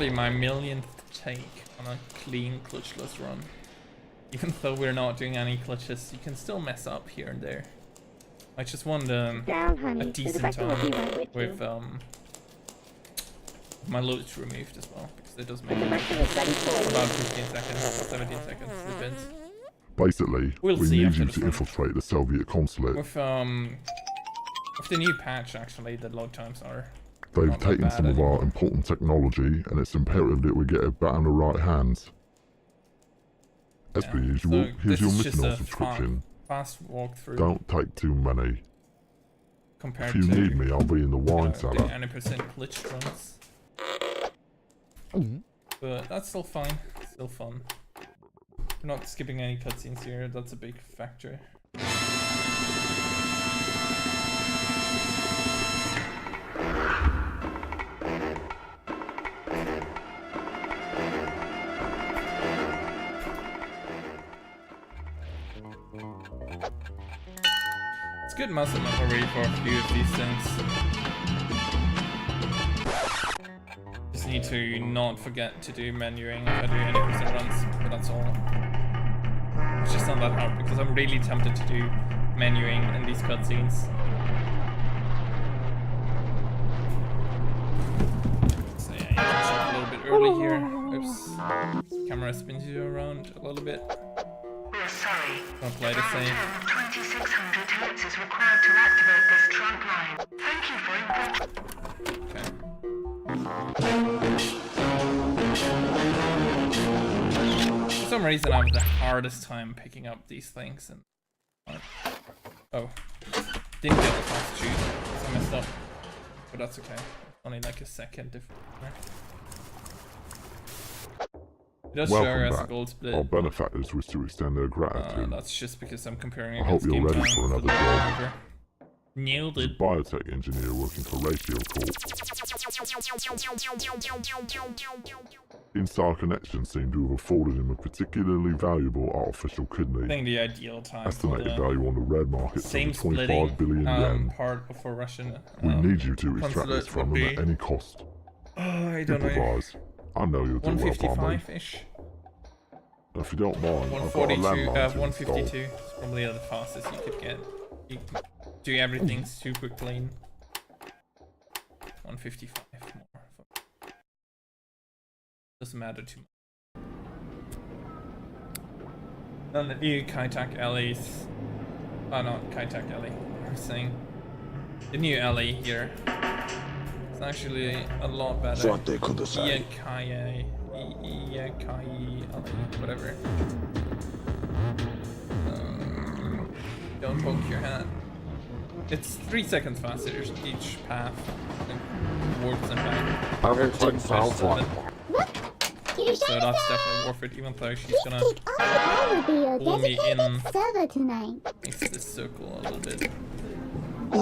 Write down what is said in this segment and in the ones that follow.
probably my millionth take on a clean glitchless run. Even though we're not doing any glitches, you can still mess up here and there. I just want a decent time with my loads removed as well, because it does make it about 15 seconds, 17 seconds, depends. Basically, we need you to infiltrate the Soviet consulate. With the new patch, actually, the load times are... They've taken some of our important technology, and it's imperative that we get it back in the right hands. As per usual, here's your Mykonos subscription. Fast walkthrough. Don't take too many. Compared if you need me, I'll be in the wine cellar. 90% glitch runs. But that's still fine. Still fun. We're not skipping any cutscenes here. That's a big factor. It's good muscle memory for a few of these things. Just need to not forget to do menuing if I do 80% runs, but that's all. It's just not that hard because I'm really tempted to do menuing in these cutscenes. So yeah, you can jump a little bit early here. Oops. Camera spins you around a little bit. We're sorry. I'll play the same. 2600 hertz is required to activate this trunk line. Thank you for okay. For some reason I have the hardest time picking up these things and oh. Didn't get the fast shoot, so I messed up. But that's okay. Only like a second difference. It does show as a gold split. Our benefactors wish to extend their gratitude. That's just because I'm comparing I hope against you're game ready time for another the job. Nailed it. Biotech engineer working for Ratio Corp. Inside connections seem to have afforded him a particularly valuable artificial kidney. I think the ideal time estimated value on the red market same is 25 billion yen. Part for Russian. We need you to extract this from them at any cost. I don't Improvise. know. I know you'll do well by me. 155-ish. If you don't mind, I've got a landmine 152 is probably the fastest you could get. You do everything super clean. 155 more. Doesn't matter too much. Then the new Kaitak alleys. Oh, not Kaitak alley. I'm saying the new alley here. It's actually a lot better. Iyakai alley, whatever. Don't poke your hat. It's 3 seconds faster each path. Warps and back. Everything sounds like so that's definitely worth it, even though she's gonna pull me in into this circle a little bit. A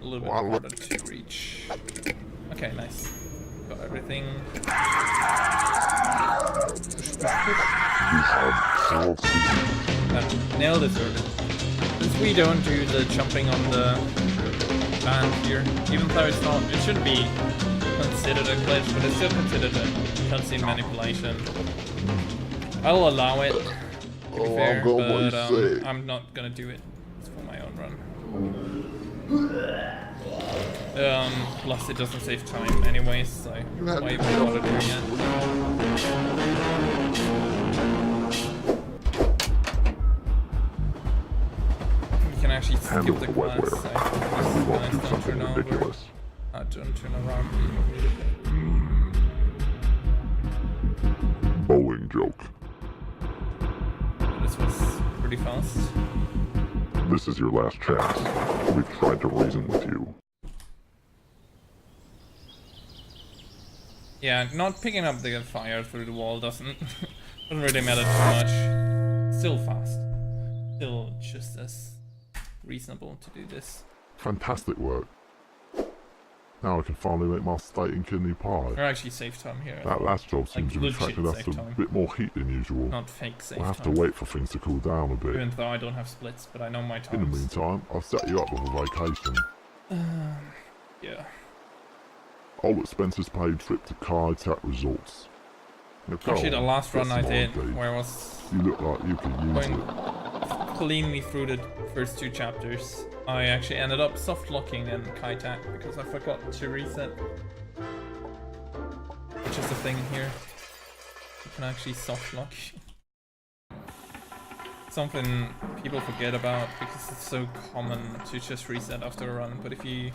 little bit harder to reach. Okay, nice. Got everything. Nailed it, sort of. Since we don't do the jumping on the band here, even though it's not, it shouldn't be considered a glitch, but it's still considered a cutscene manipulation. I'll allow it, to be fair, but I'm not gonna do it. It's for my own run. Plus it doesn't save time anyways, so why even bother doing it? You can actually skip the class, so we won't do something ridiculous. Don't turn around. Bowling joke. This was pretty fast. This is your last chance. We've tried to reason with you. Yeah, not picking up the fire through the wall doesn't really matter too much. Still fast. Still just as reasonable to do this. Fantastic work. Now I can finally make my steak and kidney pie. Or actually save time here. That last job seems to have attracted us a bit more heat than usual. Not fake save time. We'll have to wait for things to cool down a bit. Even though I don't have splits, but I know my times. In the meantime, I'll set you up with a vacation. Yeah. All expenses paid trip to Kai Tech Resorts. Now, go Actually, the on, last get run I some did, ID. where I was You look like you could use going it. cleanly through the first 2 chapters, I actually ended up soft locking in Kaitak because I forgot to reset. Which is the thing here. You can actually soft lock. Something people forget about because it's so common to just reset after a run, but if you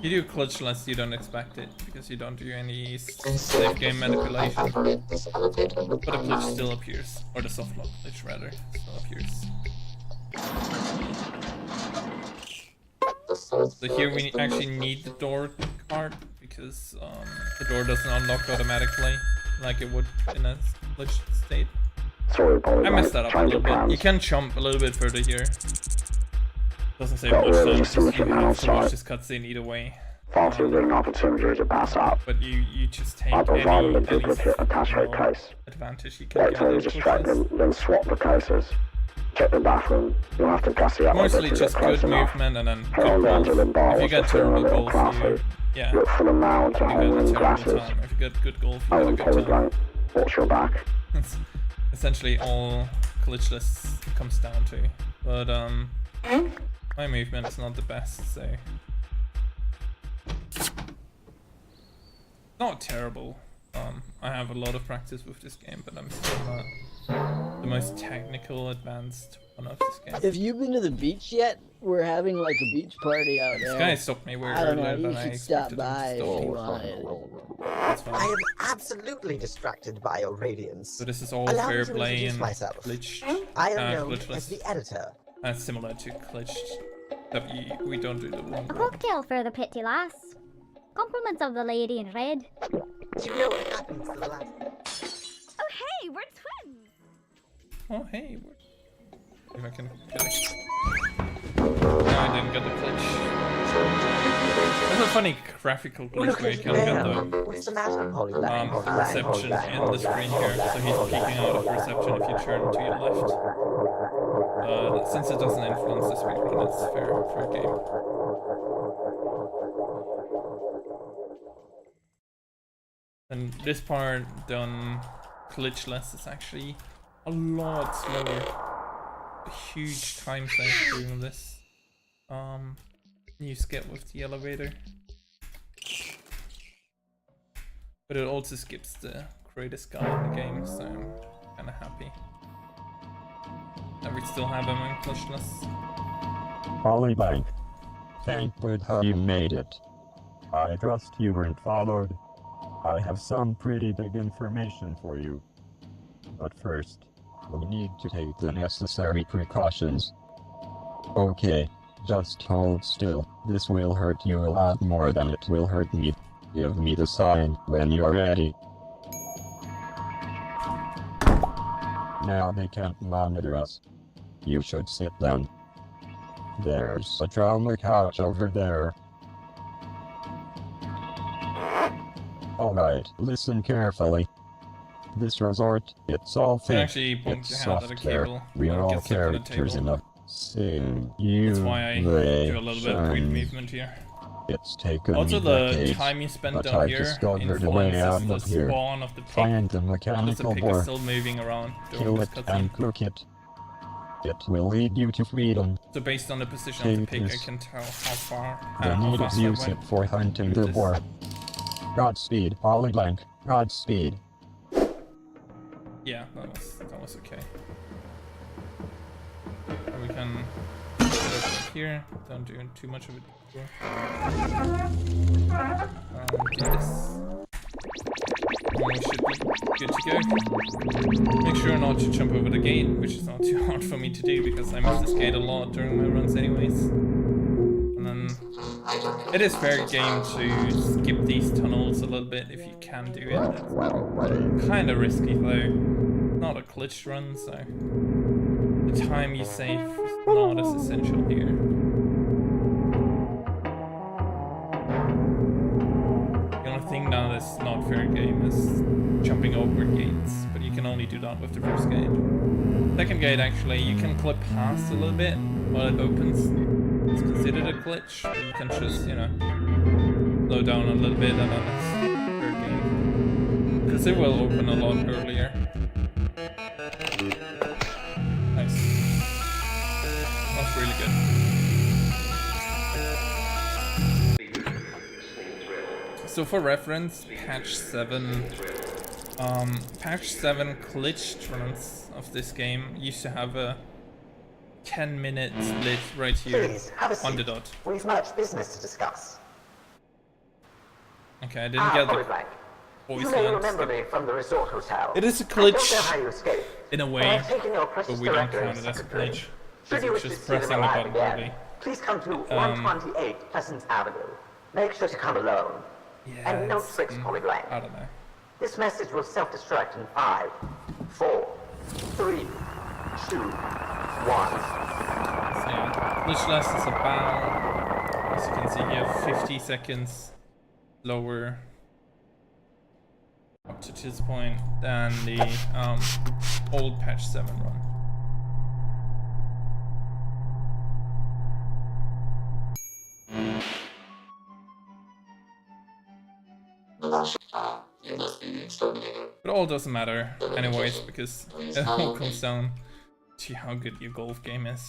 do glitchless, you don't expect it because you don't do any save game manipulation. But the glitch still appears, or the soft lock glitch rather, still appears. So here we actually need the door card because the door doesn't unlock automatically like it would in a glitched state. I messed that up a little bit. You can jump a little bit further here. Doesn't save much time, it's just you have to watch this cutscene either way. Opportunity to pass up. But you just take I any provided a duplicate attache you know, case. advantage you can Wait get. till you distract them, then swap the cases. Check the bathroom. You'll have to gussy up a bit Mostly to get just close good enough. movement and then Head on good down to the goals. bar If you which get is feeling a terrible little goals, you, classy. yeah, Look for the mount to you hang get a in terrible glasses. time. If you get good goals, you Oh, get a and good point time. blank. Watch your back. It's essentially all glitchless comes down to. But my movement is not the best, so not terrible. I have a lot of practice with this game, but I'm still not the most technical advanced one of this game. Have you been to the beach yet? We're having like a beach party out This there. guy stopped me way I don't know, earlier than you I should stop expected him by to if stop you me. wanted. That's fine. I am absolutely distracted by your radiance. So this is all Allow me fair to play introduce and myself. glitch. I am known glitchless. as the editor. Similar to glitched. Except we don't do the one. A cocktail for the pretty lass. Compliments of the lady in red. Do you know what happens to the last? Oh hey, we're twins! Oh hey, if I can get it. No, I didn't get the glitch. There's a funny graphical glitch Look where you at can get him. the What's the matter? Holy bang, holy bang, reception holy bang, in the screen here, so he's peeking out of reception if you turn to your left. Since it doesn't influence the speedrun, it's fair game. And this part done glitchless is actually a lot slower. A huge time save doing this. You skip with the elevator. But it also skips the greatest guy in the game, so I'm kinda happy. And we still have him in glitchless. Polybank. Thank God you made it. I trust you weren't followed. I have some pretty big information for you. But first, we need to take the necessary precautions. Okay, just hold still. This will hurt you a lot more than it will hurt me. Give me the sign when you're ready. Now they can't monitor us. You should sit down. There's a trauma couch over there. Alright, listen carefully. This resort, it's all You fake. actually bump It's your hand at a software. cable. We when are it all gets stuck on the characters table. in a simulation. That's why I do a little bit of weird movement here. It's taken Also, me the decades, time you spend but down I've here discovered a way out influences of the here. spawn of the pig. Find the Because the mechanical pig is board, still moving around during kill this it cutscene. and cook it. It will lead you to freedom. So based on the position of the pig, I Take can tell how far, The how need fast to I use went. it for hunting the This- boar. Godspeed, Polyblank. Godspeed. Yeah, that was okay. And we can put it up here. Don't do too much of it. Do this. And we should be good to go. Make sure not to jump over the gate, which is not too hard for me to do because I miss this gate a lot during my runs anyways. And then it is fair game to skip these tunnels a little bit if you can do it. Kinda risky though. Not a glitch run, so the time you save is not as essential here. The only thing that is not fair game is jumping over gates, but you can only do that with the first gate. Second gate actually, you can clip past a little bit while it opens. It's considered a glitch, but you can just, you know, slow down a little bit and then it's fair game. Because it will open a lot earlier. Nice. That's really good. So for reference, patch 7 glitched runs of this game used to have a 10-minute split right here Please, have a seat. on the dot. We've much business to discuss. Okay, I didn't get the Polyblank. voice You may lines. remember me from the resort hotel. It is a I don't know glitch how you escaped, in a but way, I've taken your but precious we don't director count and it as a secretary. glitch. Should you wish It's to just see them pressing the alive button again, only. please come to 128 Pleasant Avenue. Make sure to come alone. And no Yes, tricks, Polyblank. I don't know. This message will self-destruct in 5, 4, 3, 2, 1. So yeah, glitchless is about, as you can see here, 50 seconds lower up to this point than the old patch 7 run. But all doesn't matter anyways, because it all comes down to how good your golf game is.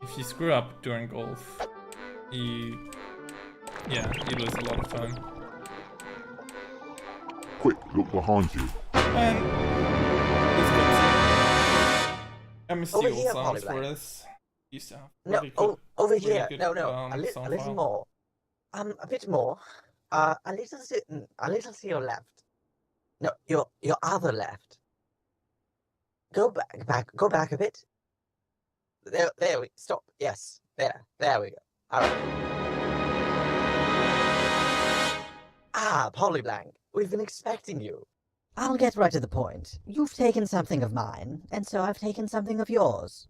If you screw up during golf, you lose a lot of time. Quick, look behind you. And this cutscene. Let me Over steal here, sounds for Polyblank. this. Used to have No, really good, over really here. good, No, a sound little file. more. A bit more. A little to your left. No, your other left. Go back a bit. There we stop. Yes, there we go. All right. Ah, Polyblank, we've been expecting you. I'll get right to the point. You've taken something of mine, and so I've taken something of yours.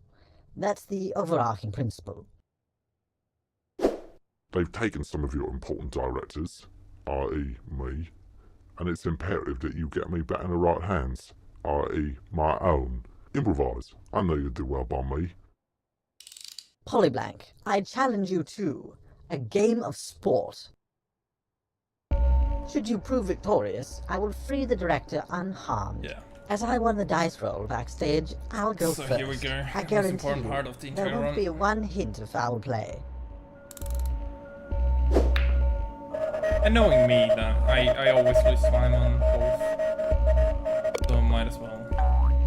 That's the overarching principle. They've taken some of your important directors, i.e. me, and it's imperative that you get me back in the right hands, i.e. my own. Improvise. I know you'll do well by me. Polyblank, I challenge you to a game of sport. Should you prove victorious, I will free the director unharmed. Yeah. As I won the dice roll backstage, I'll go So first. here we go. I Most guarantee important you, part of the there entire won't run. be one hint of foul play. And knowing me, that I always lose time on both, so might as well. A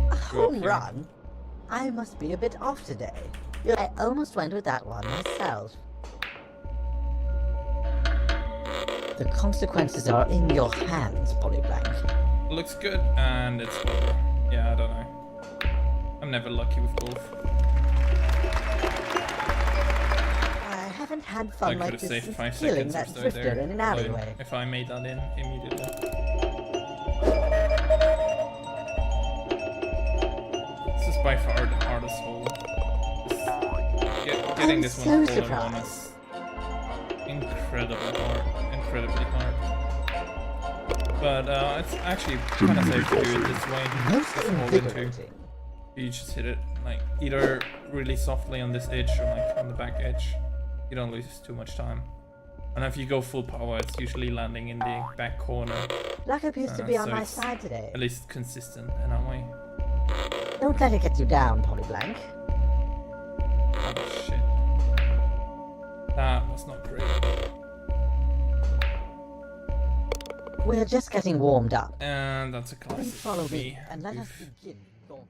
Go up home here. run? I must be a bit off today. I almost went with that one myself. The consequences are in your hands, Polyblank. Looks good, and it's over. Yeah, I don't know. I'm never lucky with golf. I haven't had I fun could like have this saved since 5 killing seconds or that so drifter there. in an alleyway. If I made that in immediately. This is by far the hardest hole. Getting I'm this so one hole in one surprised. is incredibly hard. But it's actually kind of safe to do it this way. Most Just hold into. invigorating. You just hit it like either really softly on this edge or like on the back edge. You don't lose too much time. And if you go full power, it's usually landing in the back corner. Luck appears to be on so my it's side today. At least consistent in that way. Don't let it get you down, Polyblank. Oh shit. That was not great. We're just getting warmed up. And that's a Please classic follow for me and let us Oof. begin. Don't-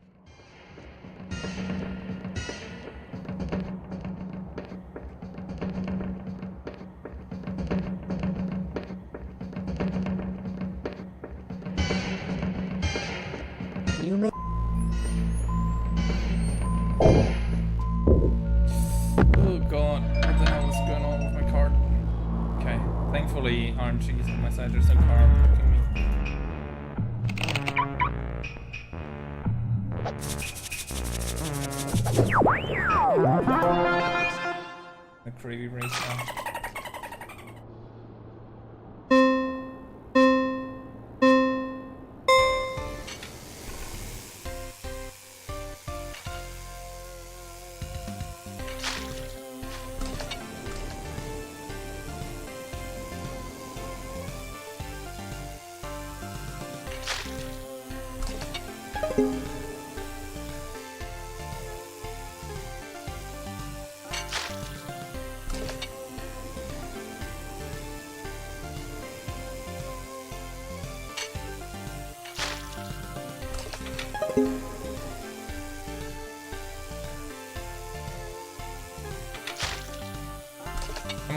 You may Oh god, what the hell is going on with my card? Okay, thankfully RNG is on my side, there's no car blocking me. A crazy race now.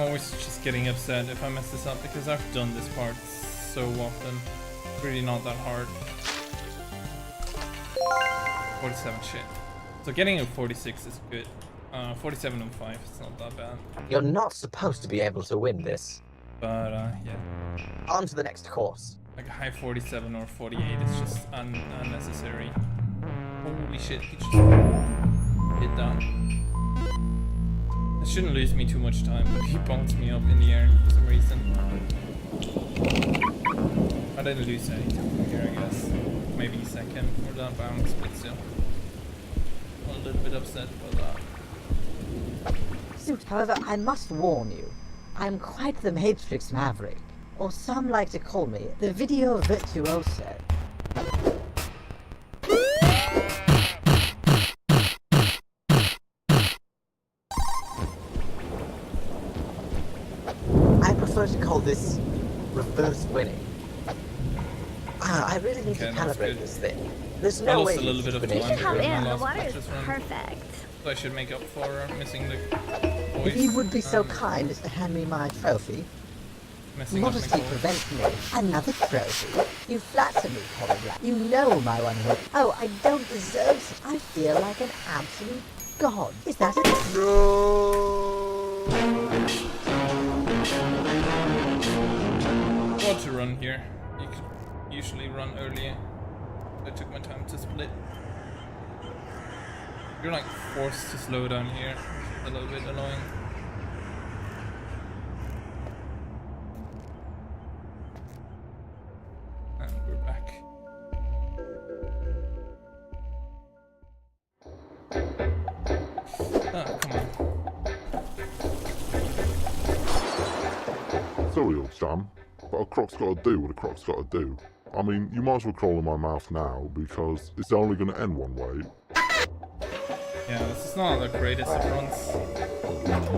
I'm always just getting upset if I mess this up because I've done this part so often. It's really not that hard. 47 shit. So getting a 46 is good. 47 and 5, it's not that bad. You're not supposed to be able to win this. But yeah. On to the next course. Like a high 47 or 48 is just unnecessary. Holy shit, he just hit that. It shouldn't lose me too much time, but he bounced me up in the air for some reason. I didn't lose any time from here, I guess. Maybe second for that bounce, but still. I'm a little bit upset about that. Suit, however, I must warn you. I'm quite the Matrix Maverick, or some like to call me the video virtuoso. I prefer to call this reverse winning. I really need to Okay, that's calibrate good. this thing. There's I no lost way a little bit of finish time it. Come during my in, the last water is practice run. perfect. So I should make up for missing the If you would be so um, kind as to hand me my trophy. messing up my Modesty goals. prevents me. Another trophy? You flatter me, Polyglot. You know my one hook. Oh, I don't deserve it. I feel like an absolute god. Is that it? What to run here? You could usually run earlier. I took my time to split. You're like forced to slow down here. A little bit annoying. And we're back. Ah, come on. Sorry, old chum, but a croc's got to do what a croc's got to do. I mean, you might as well crawl in my mouth now because it's only going to end one way. Yeah, this is not the greatest of runs.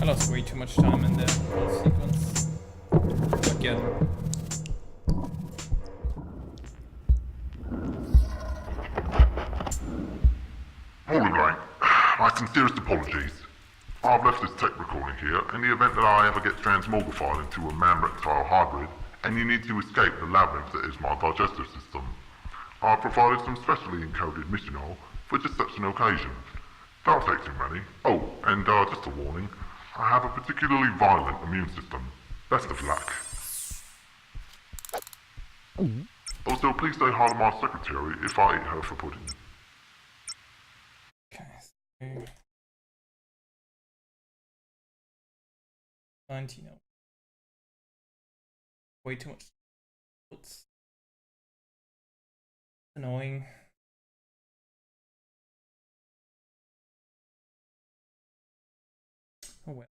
I lost way too much time in the whole sequence. Again. Morning, mate. My sincerest apologies. I've left this tech recording here in the event that I ever get transmogrified into a man-reptile hybrid and you need to escape the labyrinth that is my digestive system. I provided some specially encoded mission oil for just such an occasion. Don't take too many. Oh, and just a warning, I have a particularly violent immune system. Best of luck. Also, please say hi to my secretary if I eat her for pudding. Okay. So 19. Way too much. What's annoying? Oh well.